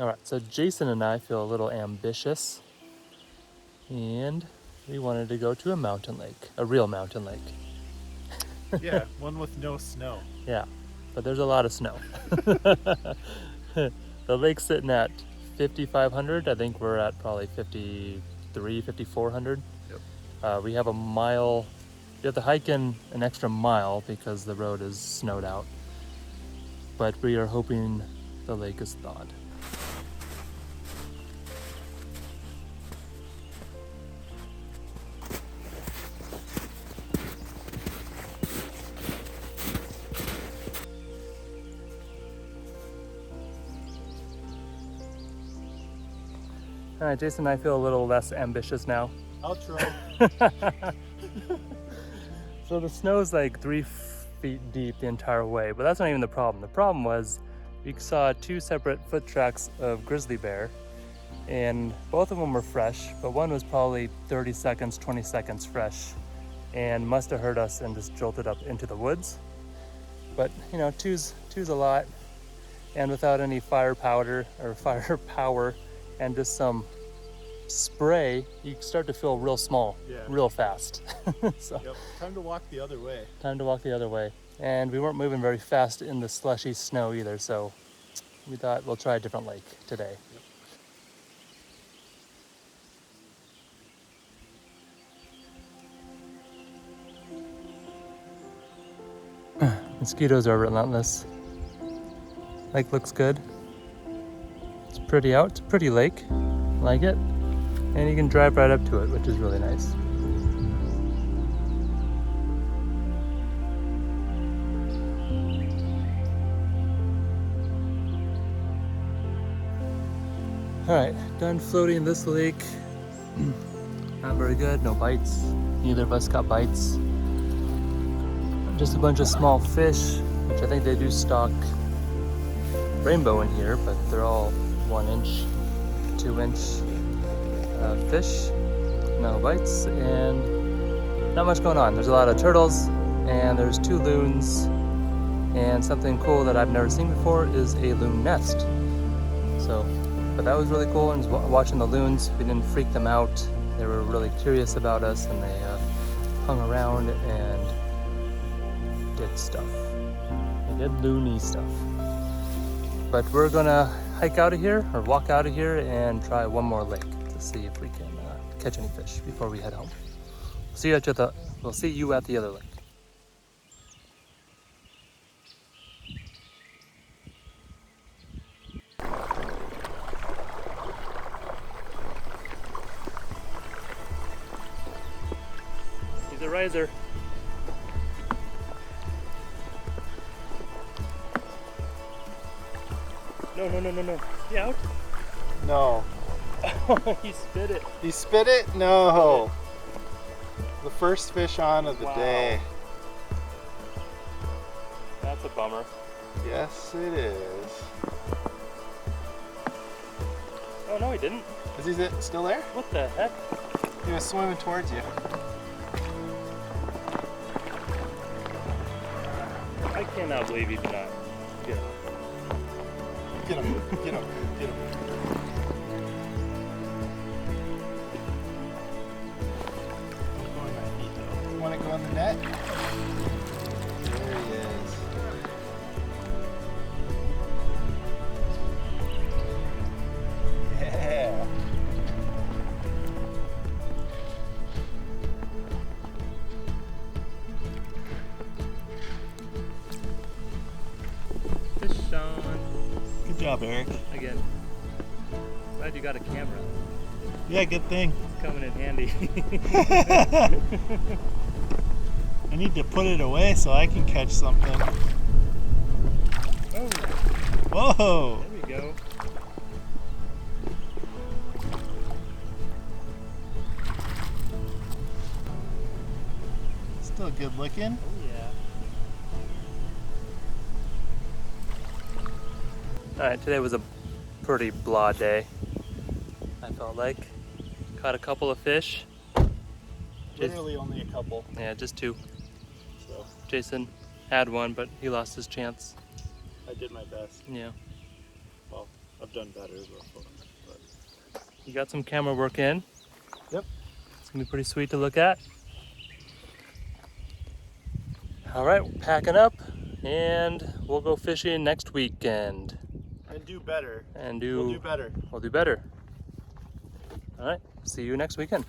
All right, so Jason and I feel a little ambitious, and we wanted to go to a mountain lake, a real mountain lake. Yeah, one with no snow. Yeah, but there's a lot of snow. The lake's sitting at 5,500. I think we're at probably 53, 5,400. Yep. We have a mile. You have to hike in an extra mile because the road is snowed out. But we are hoping the lake is thawed. All right, Jason and I feel a little less ambitious now. Outro. So the snow's like 3 feet deep the entire way, but that's not even the problem. The problem was we saw 2 separate foot tracks of grizzly bear, and both of them were fresh, but one was probably 30 seconds, 20 seconds fresh, and must have heard us and just jolted up into the woods. But you know, two's a lot, and without any fire powder or fire power and just some spray, you start to feel real small, real fast. So Yep. Time to walk the other way. time to walk the other way. And we weren't moving very fast in the slushy snow either, so we thought we'll try a different lake today. Mosquitoes are relentless. Lake looks good. It's pretty out. It's a pretty lake. Like it. And you can drive right up to it, which is really nice. All right, done floating this lake. Not very good, no bites. Neither of us got bites. Just a bunch of small fish, which I think they do stock rainbow in here, but they're all 1 inch, 2 inch fish. No bites, and not much going on. There's a lot of turtles, and there's 2 loons, and something cool that I've never seen before is a loon nest. So, but that was really cool, and watching the loons, we didn't freak them out. They were really curious about us, and they hung around and did stuff. They did loony stuff. But we're gonna hike out of here, or walk out of here, and try one more lake to see if we can catch any fish before we head home. We'll see you at the other lake. He's a riser. No. He out? No. He spit it. You spit it? No. The first fish on of the day. That's a bummer. Yes, it is. Oh no, he didn't. Is he still there? What the heck? He was swimming towards you. I cannot believe he did not get it. Get him, get him, get him. Want to go in the net? There he is. Yeah. Fish on. Good job, Eric. Again. Glad you got a camera. Yeah, good thing. It's coming in handy. I need to put it away so I can catch something. Oh. Whoa! There we go. Still good looking. Oh yeah. Alright, today was a pretty blah day, I felt like. Caught a couple of fish. Literally only a couple. Yeah, just 2. So Jason had one, but he lost his chance. I did my best. Yeah. Well, I've done better before. But You got some camera work in. Yep. It's gonna be pretty sweet to look at. All right, we're packing up and we'll go fishing next weekend. and do better. And We'll do better. We'll do better. All right, see you next weekend.